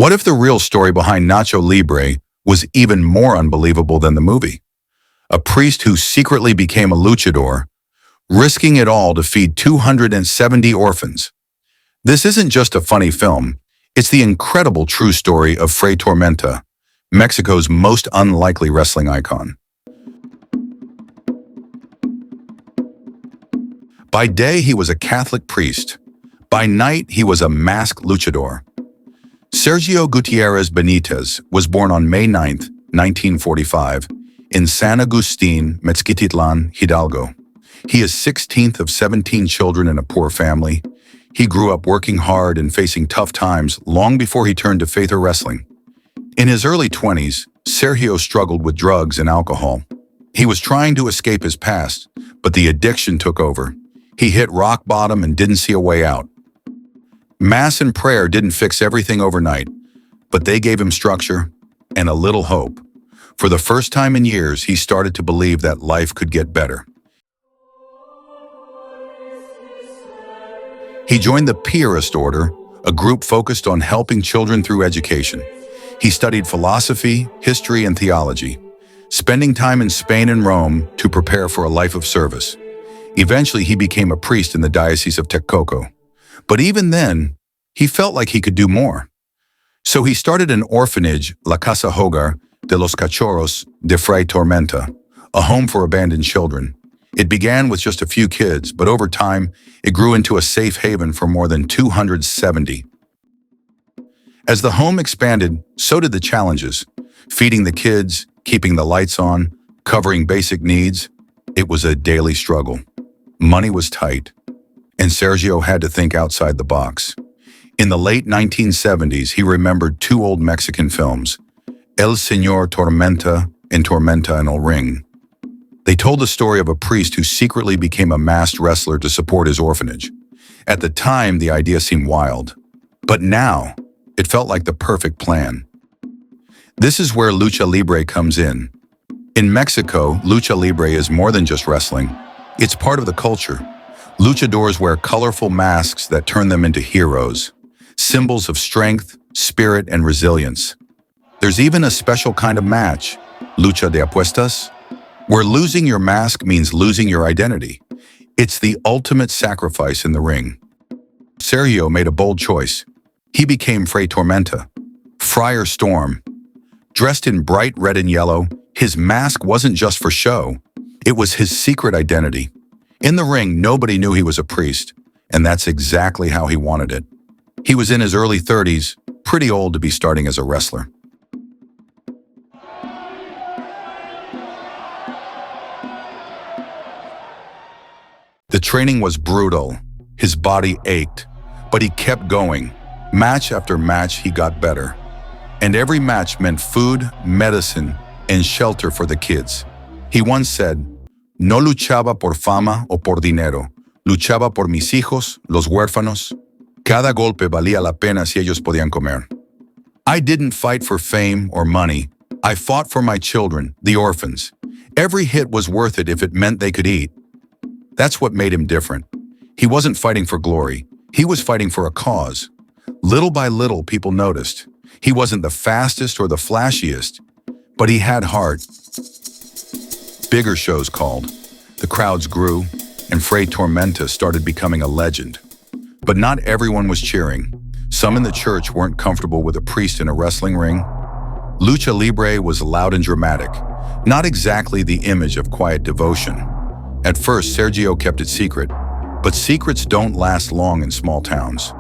What if the real story behind Nacho Libre was even more unbelievable than the movie? A priest who secretly became a luchador, risking it all to feed 270 orphans. This isn't just a funny film, it's the incredible true story of Fray Tormenta, Mexico's most unlikely wrestling icon. By day, he was a Catholic priest. By night, he was a masked luchador. Sergio Gutierrez Benitez was born on May 9, 1945, in San Agustin, Mezquititlan, Hidalgo. He is 16th of 17 children in a poor family. He grew up working hard and facing tough times long before he turned to faith or wrestling. In his early 20s, Sergio struggled with drugs and alcohol. He was trying to escape his past, but the addiction took over. He hit rock bottom and didn't see a way out. Mass and prayer didn't fix everything overnight, but they gave him structure and a little hope. For the first time in years, he started to believe that life could get better. He joined the Piarist Order, a group focused on helping children through education. He studied philosophy, history, and theology, spending time in Spain and Rome to prepare for a life of service. Eventually, he became a priest in the Diocese of Texcoco. But even then, he felt like he could do more. So he started an orphanage, La Casa Hogar de los Cachorros de Fray Tormenta, a home for abandoned children. It began with just a few kids, but over time, it grew into a safe haven for more than 270. As the home expanded, so did the challenges. Feeding the kids, keeping the lights on, covering basic needs. It was a daily struggle. Money was tight, and Sergio had to think outside the box. In the late 1970s, he remembered two old Mexican films, El Señor Tormenta and Tormenta en el Ring. They told the story of a priest who secretly became a masked wrestler to support his orphanage. At the time, the idea seemed wild, but now it felt like the perfect plan. This is where lucha libre comes in. In Mexico, lucha libre is more than just wrestling. It's part of the culture. Luchadors wear colorful masks that turn them into heroes, symbols of strength, spirit, and resilience. There's even a special kind of match, lucha de apuestas, where losing your mask means losing your identity. It's the ultimate sacrifice in the ring. Sergio made a bold choice. He became Fray Tormenta, Friar Storm. Dressed in bright red and yellow, his mask wasn't just for show. It was his secret identity. In the ring, nobody knew he was a priest, and that's exactly how he wanted it. He was in his early 30s, pretty old to be starting as a wrestler. The training was brutal. His body ached, but he kept going. Match after match, he got better. And every match meant food, medicine, and shelter for the kids. He once said, "No luchaba por fama o por dinero. Luchaba por mis hijos, los huérfanos. Cada golpe valía la pena si ellos podían comer." I didn't fight for fame or money. I fought for my children, the orphans. Every hit was worth it if it meant they could eat. That's what made him different. He wasn't fighting for glory. He was fighting for a cause. Little by little, people noticed. He wasn't the fastest or the flashiest, but he had heart. Bigger shows called. The crowds grew, and Fray Tormenta started becoming a legend. But not everyone was cheering. Some in the church weren't comfortable with a priest in a wrestling ring. Lucha Libre was loud and dramatic, not exactly the image of quiet devotion. At first, Sergio kept it secret, but secrets don't last long in small towns.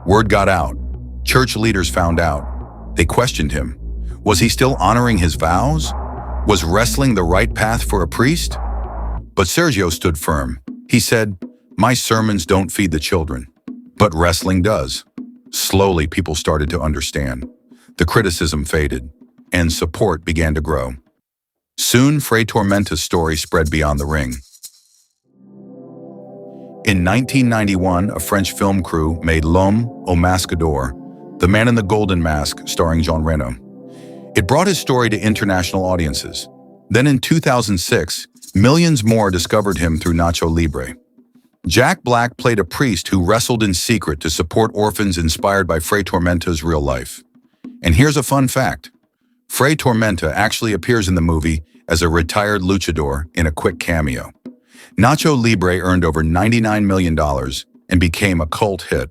Word got out. Church leaders found out. They questioned him. Was he still honoring his vows? Was wrestling the right path for a priest? But Sergio stood firm. He said, "My sermons don't feed the children, but wrestling does." Slowly, people started to understand. The criticism faded, and support began to grow. Soon, Fray Tormenta's story spread beyond the ring. In 1991, a French film crew made L'Homme au Masque d'Or, The Man in the Golden Mask, starring Jean Reno. It brought his story to international audiences. Then in 2006, millions more discovered him through Nacho Libre. Jack Black played a priest who wrestled in secret to support orphans inspired by Fray Tormenta's real life. And here's a fun fact. Fray Tormenta actually appears in the movie as a retired luchador in a quick cameo. Nacho Libre earned over $99 million and became a cult hit.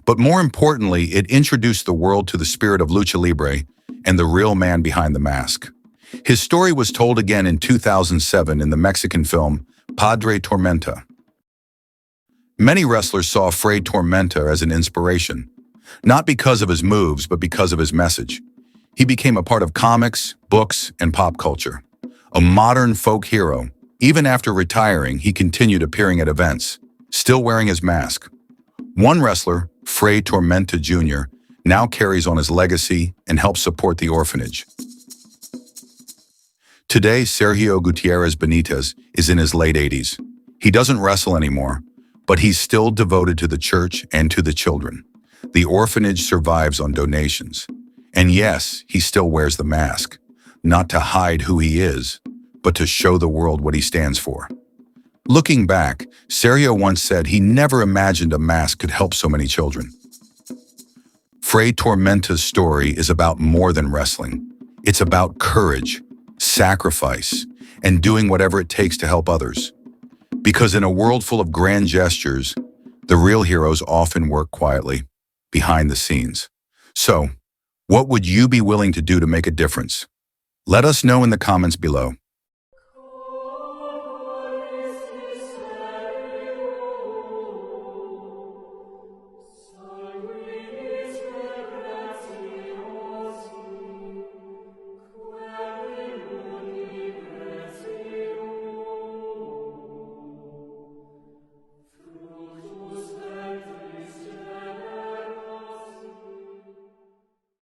But more importantly, it introduced the world to the spirit of lucha libre and the real man behind the mask. His story was told again in 2007 in the Mexican film Padre Tormenta. Many wrestlers saw Fray Tormenta as an inspiration, not because of his moves, but because of his message. He became a part of comics, books, and pop culture. A modern folk hero. Even after retiring, he continued appearing at events, still wearing his mask. One wrestler, Fray Tormenta Jr., now carries on his legacy and helps support the orphanage. Today, Sergio Gutierrez Benitez is in his late 80s. He doesn't wrestle anymore, but he's still devoted to the church and to the children. The orphanage survives on donations. And yes, he still wears the mask, not to hide who he is, but to show the world what he stands for. Looking back, Sergio once said he never imagined a mask could help so many children. Fray Tormenta's story is about more than wrestling. It's about courage, sacrifice, and doing whatever it takes to help others. Because in a world full of grand gestures, the real heroes often work quietly, behind the scenes. So, what would you be willing to do to make a difference? Let us know in the comments below.